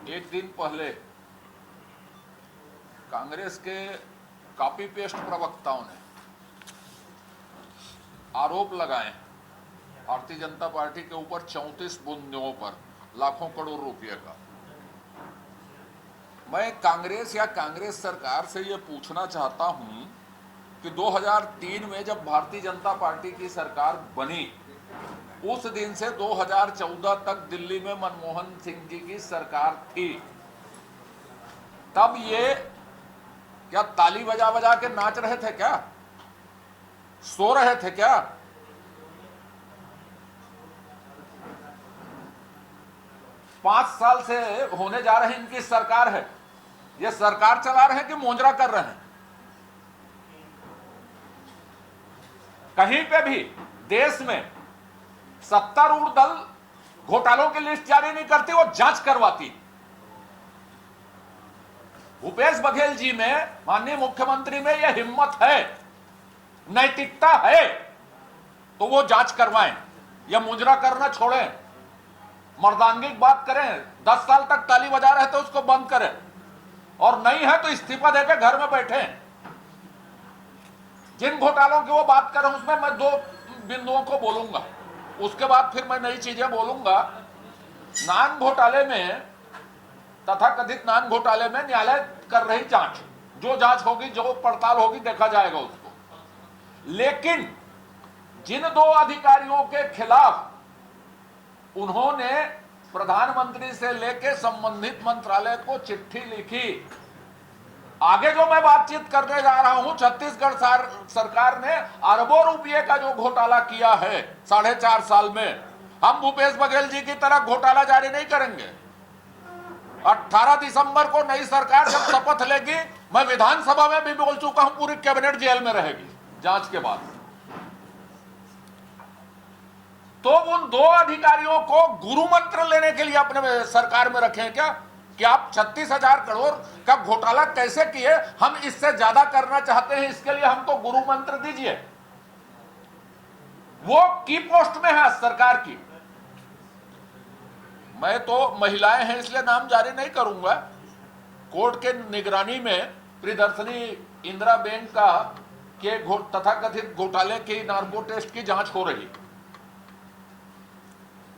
एक दिन पहले कांग्रेस के कॉपी पेस्ट प्रवक्ताओं ने आरोप लगाए भारतीय जनता पार्टी के ऊपर 34 बूंदों पर लाखों करोड़ रुपए का। मैं कांग्रेस या कांग्रेस सरकार से यह पूछना चाहता हूं कि 2003 में जब भारतीय जनता पार्टी की सरकार बनी, उस दिन से 2014 तक दिल्ली में मनमोहन सिंह जी की सरकार थी, तब ये क्या ताली बजा बजा के नाच रहे थे? क्या सो रहे थे? क्या 5 साल से होने जा रही इनकी सरकार है, ये सरकार चला रहे हैं कि मोंजरा कर रहे हैं? कहीं पे भी देश में सत्तारूढ़ दल घोटालों की लिस्ट जारी नहीं करती, वो जांच करवाती। भूपेश बघेल जी में, माननीय मुख्यमंत्री में यह हिम्मत है, नैतिकता है, तो वो जांच करवाएं या मुजरा करना छोड़ें, मर्दानगी की बात करें। 10 साल तक ताली बजा रहे थे, उसको बंद करें, और नहीं है तो इस्तीफा देकर घर में बैठे। जिन घोटालों की वो बात कर रहे हैं उसमें मैं 2 बिंदुओं को बोलूंगा, उसके बाद फिर मैं नई चीजें बोलूंगा। नान घोटाले में, तथाकथित नान घोटाले में न्यायालय कर रही जांच, जो जांच होगी, जो पड़ताल होगी, देखा जाएगा उसको। लेकिन जिन 2 अधिकारियों के खिलाफ उन्होंने प्रधानमंत्री से लेकर संबंधित मंत्रालय को चिट्ठी लिखी, आगे जो मैं बातचीत करने जा रहा हूं, छत्तीसगढ़ सरकार ने अरबों रुपए का जो घोटाला किया है 4.5 साल में, हम भूपेश बघेल जी की तरह घोटाला जारी नहीं करेंगे। 18 दिसंबर को नई सरकार जब शपथ लेगी, मैं विधानसभा में भी बोल चुका हूं, पूरी कैबिनेट जेल में रहेगी जांच के बाद। तो उन 2 अधिकारियों को गुरु मंत्र लेने के लिए अपने सरकार में रखें क्या कि आप 36,000 करोड़ का घोटाला कैसे किए, हम इससे ज्यादा करना चाहते हैं, इसके लिए हमको गुरु मंत्र दीजिए। वो की पोस्ट में है सरकार की। मैं तो महिलाएं हैं इसलिए नाम जारी नहीं करूंगा। कोर्ट के निगरानी में प्रियदर्शनी इंदिरा बैंक का के तथाकथित घोटाले की नार्को टेस्ट की जांच हो रही,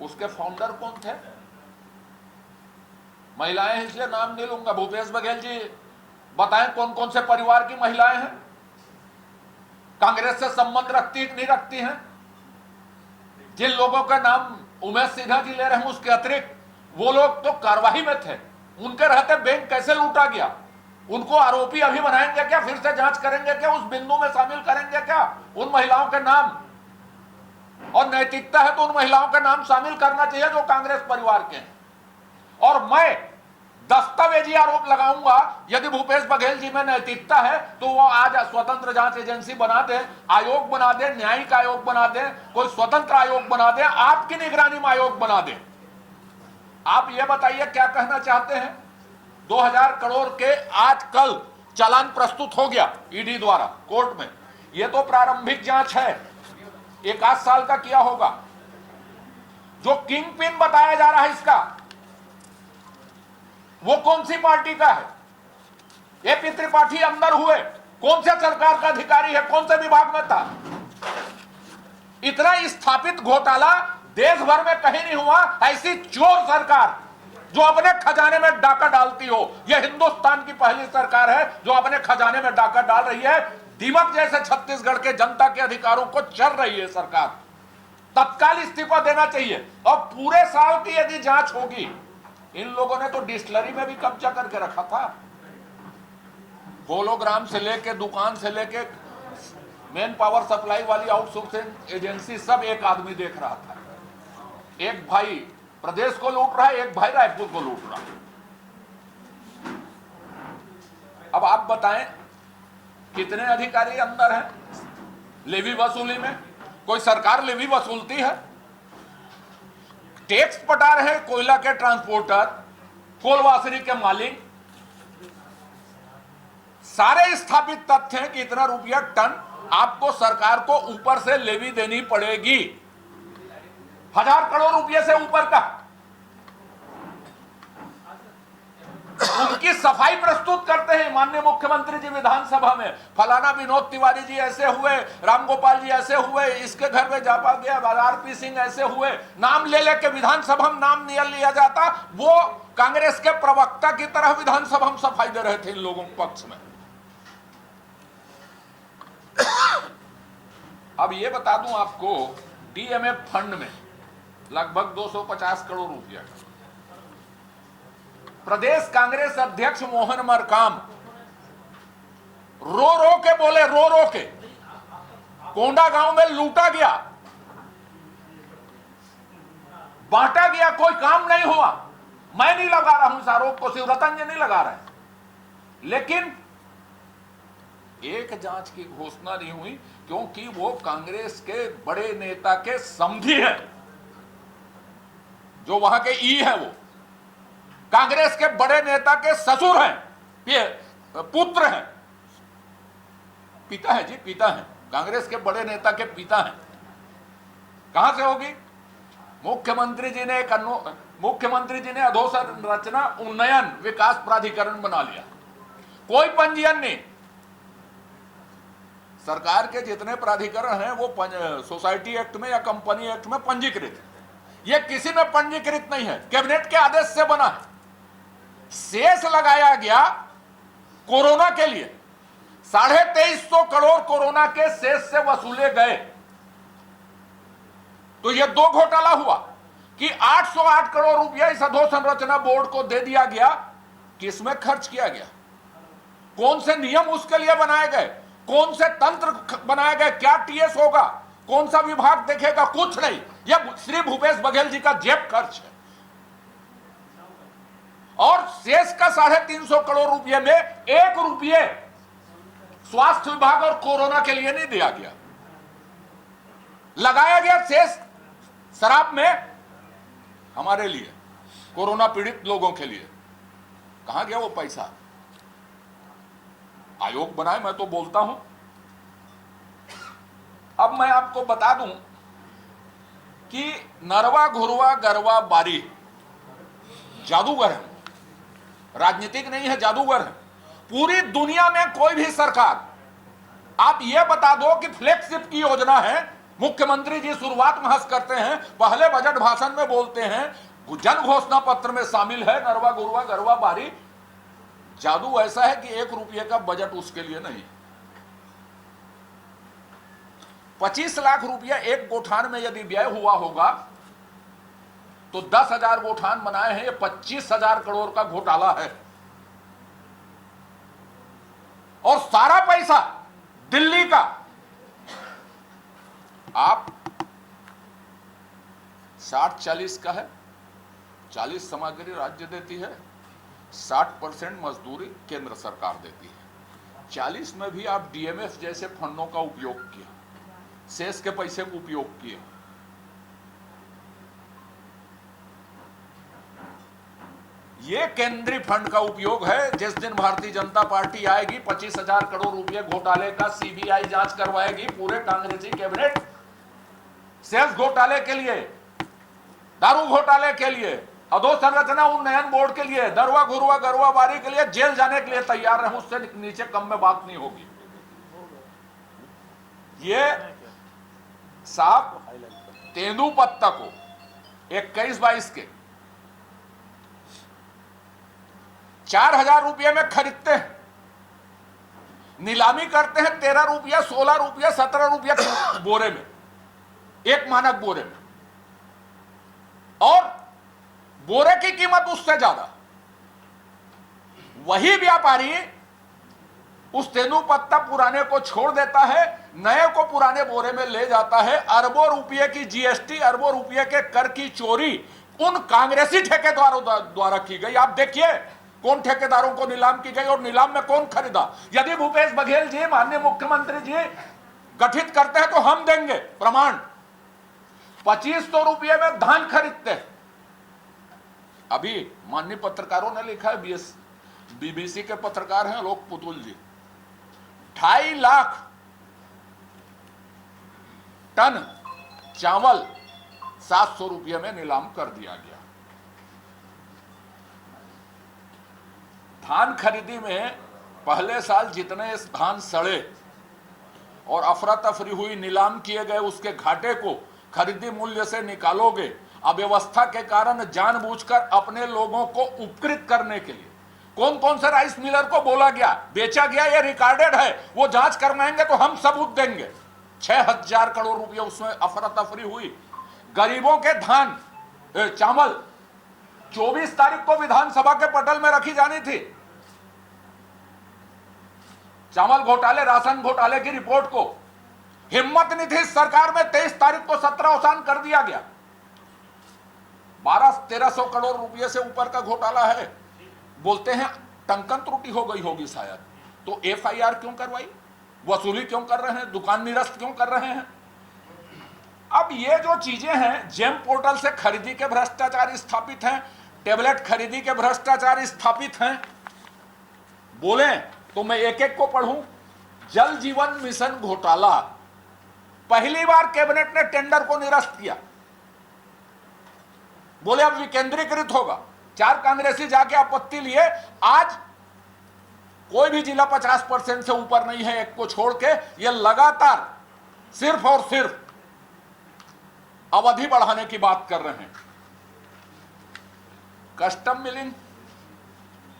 उसके फाउंडर कौन थे? महिलाएं हैं इसलिए नाम नहीं लूंगा। भूपेश बघेल जी बताएं कौन कौन से परिवार की महिलाएं हैं, कांग्रेस से संबंध रखती नहीं रखती हैं? जिन लोगों का नाम उमेश सिन्हा जी ले रहे हैं, उसके अतिरिक्त वो लोग तो कार्यवाही में थे, उनके रहते बैंक कैसे लूटा गया? उनको आरोपी अभी बनाएंगे क्या? फिर से जांच करेंगे क्या? उस बिंदु में शामिल करेंगे क्या उन महिलाओं के नाम? और नैतिकता है तो उन महिलाओं का नाम शामिल करना चाहिए जो कांग्रेस परिवार के हैं। और मैं दस्तावेजी आरोप लगाऊंगा, यदि भूपेश बघेल जी में नैतिकता है तो वो आज स्वतंत्र जांच एजेंसी बना दे, आयोग बना दे, न्यायिक आयोग बना दे, कोई स्वतंत्र आयोग बना दे, आपकी निगरानी में आयोग बना दे। आप ये बताइए क्या कहना चाहते हैं? 2000 करोड़ के आज कल चालान प्रस्तुत हो गया ईडी द्वारा कोर्ट में। यह तो प्रारंभिक जांच है, 1 साल का किया होगा। जो किंग पिन बताया जा रहा है इसका, वो कौन सी पार्टी का है? एपी त्रिपाठी अंदर हुए, कौन से सरकार का अधिकारी है, कौन से विभाग में था? इतना स्थापित घोटाला देश भर में कहीं नहीं हुआ। ऐसी चोर सरकार जो अपने खजाने में डाका डालती हो, यह हिंदुस्तान की पहली सरकार है जो अपने खजाने में डाका डाल रही है। दीमक जैसे छत्तीसगढ़ के जनता के अधिकारों को चल रही है सरकार। तत्काल इस्तीफा देना चाहिए। और पूरे साल की यदि जांच होगी, इन लोगों ने तो डिस्टिलरी में भी कब्जा करके रखा था। होलोग्राम से लेके, दुकान से लेके, मेन पावर सप्लाई वाली आउटसोर्सिंग एजेंसी, सब एक आदमी देख रहा था। एक भाई प्रदेश को लूट रहा है, एक भाई रायपुर को लूट रहा है। अब आप बताएं कितने अधिकारी अंदर हैं लेवी वसूली में? कोई सरकार लेवी वसूलती है? टैक्स पटा रहे हैं कोयला के ट्रांसपोर्टर, कोलवासरी के मालिक। सारे स्थापित तथ्य हैं कि इतना रुपया टन आपको सरकार को ऊपर से लेवी देनी पड़ेगी, 1000 करोड़ रुपए से ऊपर का। सफाई प्रस्तुत करते हैं माननीय मुख्यमंत्री जी विधानसभा में, फलाना विनोद तिवारी जी ऐसे हुए, रामगोपाल जी ऐसे हुए, इसके घर में जापा गया, आरपी सिंह ऐसे हुए, नाम ले लेके विधानसभा में नाम नहीं लिया जाता। वो कांग्रेस के प्रवक्ता की तरह विधानसभा में सफाई दे रहे थे इन लोगों के पक्ष में। अब ये बता दूं आपको, डीएमएफ फंड में लगभग 250 करोड़ रुपया प्रदेश कांग्रेस अध्यक्ष मोहन मरकाम रो रो के बोले, रो रो के कोंडा गांव में लूटा गया, बांटा गया, कोई काम नहीं हुआ। मैं नहीं लगा रहा हूं इस आरोप को, शिवरतन जी नहीं लगा रहे, लेकिन एक जांच की घोषणा नहीं हुई क्योंकि वो कांग्रेस के बड़े नेता के समधी हैं, जो वहां के ई है, वो कांग्रेस के बड़े नेता के ससुर हैं, ये पुत्र हैं, पिता है जी, पिता हैं, कांग्रेस के बड़े नेता के पिता हैं। कहां से होगी? मुख्यमंत्री जी ने अधोसंरचना उन्नयन विकास प्राधिकरण बना लिया, कोई पंजीयन नहीं। सरकार के जितने प्राधिकरण हैं वो सोसाइटी एक्ट में या कंपनी एक्ट में पंजीकृत है, ये किसी में पंजीकृत नहीं है, कैबिनेट के आदेश से बना है। शेष लगाया गया कोरोना के लिए, 2350 करोड़ कोरोना के शेष से वसूले गए। तो यह दो घोटाला हुआ कि 808 करोड़ रुपया इस अधोसंरचना बोर्ड को दे दिया गया, किसमें खर्च किया गया, कौन से नियम उसके लिए बनाए गए, कौन से तंत्र बनाए गए, क्या टीएस होगा, कौन सा विभाग देखेगा, कुछ नहीं। यह श्री भूपेश बघेल जी का जेब खर्च है। और शेष का 350 करोड़ रुपए में 1 रुपये स्वास्थ्य विभाग और कोरोना के लिए नहीं दिया गया, लगाया गया शेष शराब में हमारे लिए, कोरोना पीड़ित लोगों के लिए। कहां गया वो पैसा? आयोग बनाए, मैं तो बोलता हूं। अब मैं आपको बता दूं कि नरवा घुरवा गरवा बारी जादूगर है, राजनीतिक नहीं है, जादूगर है। पूरी दुनिया में कोई भी सरकार, आप यह बता दो कि फ्लैगशिप की योजना है, मुख्यमंत्री जी शुरुआत महज करते हैं, पहले बजट भाषण में बोलते हैं, जन घोषणा पत्र में शामिल है नरवा घुरवा गरवा बारी। जादू ऐसा है कि 1 रुपये का बजट उसके लिए नहीं। 25 लाख रुपया एक गोठान में यदि व्यय हुआ होगा तो 10,000 गोठान बनाए हैं, ये 25,000 करोड़ का घोटाला है। और सारा पैसा दिल्ली का। आप 60-40 का है, 40 सामग्री राज्य देती है, 60% मजदूरी केंद्र सरकार देती है। 40 में भी आप डीएमएफ जैसे फंडों का उपयोग किया, शेष के पैसे का उपयोग किए। ये केंद्रीय फंड का उपयोग है। जिस दिन भारतीय जनता पार्टी आएगी, 25,000 करोड़ रुपए घोटाले का सीबीआई जांच करवाएगी, पूरे कांग्रेसी कैबिनेट सेल्स घोटाले के लिए, दारू घोटाले के लिए, अधोसंरचना उन्नयन बोर्ड के लिए, दरवा घुरवा गरवा बारी के लिए जेल जाने के लिए तैयार है। उससे नीचे कम में बात नहीं होगी। ये साहब तेंदुपत्ता को 21-22 के 4,000 रुपये में खरीदते हैं, नीलामी करते हैं 13 रुपया, 16 रुपया, 17 रुपया बोरे में, एक मानक बोरे में, और बोरे की कीमत उससे ज्यादा। वही व्यापारी उस तेंदुपत्ता पुराने को छोड़ देता है, नए को पुराने बोरे में ले जाता है। अरबों रुपये की जीएसटी, अरबों रुपये के कर की चोरी उन कांग्रेसी ठेकेदारों द्वारा की गई। आप देखिए कौन ठेकेदारों को नीलाम की गई और नीलाम में कौन खरीदा। यदि भूपेश बघेल जी, माननीय मुख्यमंत्री जी गठित करते हैं तो हम देंगे प्रमाण। 2500 रुपये में धान खरीदते हैं। अभी माननीय पत्रकारों ने लिखा है, बीबीसी के पत्रकार हैं लोक पुतुल जी, 2.5 लाख टन चावल 700 रुपये में नीलाम कर दिया गया। धान खरीदी में पहले साल जितने धान सड़े और अफरा तफरी हुई, नीलाम किए गए, उसके घाटे को खरीदी मूल्य से निकालोगे। अव्यवस्था के कारण जानबूझकर अपने लोगों को उपकृत करने के लिए कौन कौन से राइस मिलर को बोला गया, बेचा गया, ये रिकॉर्डेड है, वो जांच करवाएंगे तो हम सबूत देंगे। 6000 करोड़ रुपए उसमें अफरा तफरी हुई। गरीबों के धान चावल 24 तारीख को विधानसभा के पटल में रखी जानी थी। चावल घोटाले, राशन घोटाले की रिपोर्ट को हिम्मत नहीं थी सरकार में। 23 तारीख को 17 अवसान कर दिया गया। 1200-1300 करोड़ रुपए से ऊपर का घोटाला है। बोलते हैं टंकन त्रुटि हो गई होगी शायद, तो एफआईआर क्यों करवाई, वसूली क्यों कर रहे हैं, दुकान निरस्त क्यों कर रहे हैं। अब ये जो चीजें हैं, जेम पोर्टल से खरीदी के भ्रष्टाचार स्थापित हैं, टेबलेट खरीदी के भ्रष्टाचार स्थापित हैं। बोले तो मैं एक एक को पढ़ूं। जल जीवन मिशन घोटाला, पहली बार कैबिनेट ने टेंडर को निरस्त किया। बोले अब विकेंद्रीकृत होगा। 4 कांग्रेसी जाके आपत्ति लिए। आज कोई भी जिला 50% से ऊपर नहीं है, एक को छोड़ के। ये लगातार सिर्फ और सिर्फ अवधि बढ़ाने की बात कर रहे हैं। कस्टम मिलिंग,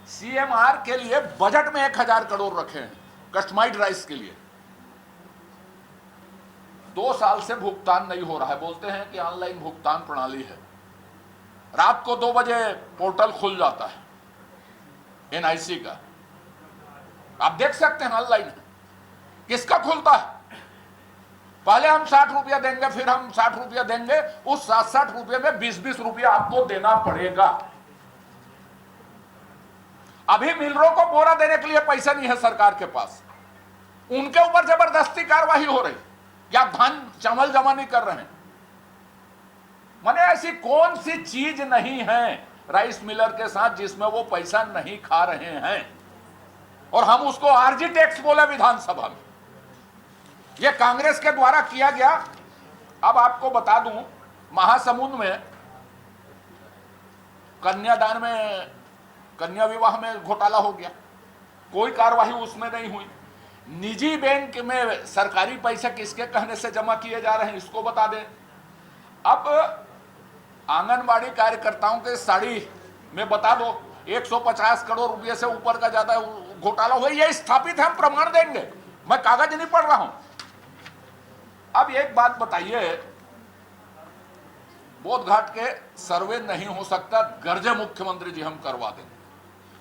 सीएमआर के लिए बजट में 1000 करोड़ रखे हैं कस्टमाइज्ड राइस के लिए। 2 साल से भुगतान नहीं हो रहा है। बोलते हैं कि ऑनलाइन भुगतान प्रणाली है। रात को 2 बजे पोर्टल खुल जाता है एनआईसी का, आप देख सकते हैं ऑनलाइन। किसका खुलता है? पहले हम 60 रुपया देंगे, फिर हम 60 रुपया देंगे। उस 60 रुपये में 20-20 रुपया आपको देना पड़ेगा। अभी मिलरों को बोरा देने के लिए पैसा नहीं है सरकार के पास। उनके ऊपर जबरदस्ती कार्रवाई हो रही, या धान चावल जमा नहीं कर रहे हैं। माने ऐसी कौन सी चीज नहीं है राइस मिलर के साथ जिसमें वो पैसा नहीं खा रहे हैं, और हम उसको आरजी टैक्स बोले विधानसभा में। ये कांग्रेस के द्वारा किया गया। अब आपको बता दूं, महासमुंद में कन्यादान में, कन्या विवाह में घोटाला हो गया, कोई कार्रवाई उसमें नहीं हुई। निजी बैंक में सरकारी पैसे किसके कहने से जमा किए जा रहे हैं, इसको बता दें। अब आंगनबाड़ी कार्यकर्ताओं के साड़ी में बता दो 150 करोड़ रुपए से ऊपर का ज्यादा घोटाला हुआ। ये स्थापित है, हम प्रमाण देंगे। मैं कागज नहीं पढ़ रहा हूं। अब एक बात बताइए, बोधघाट के सर्वे नहीं हो सकता, गर्जे मुख्यमंत्री जी हम करवा देंगे।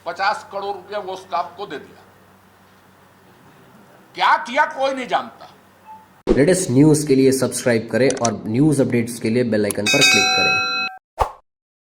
50 करोड़ रुपया वो स्टाफ को दे दिया। क्या किया कोई नहीं जानता। लेटेस्ट न्यूज के लिए सब्सक्राइब करें और न्यूज अपडेट्स के लिए बेल आइकन पर क्लिक करें।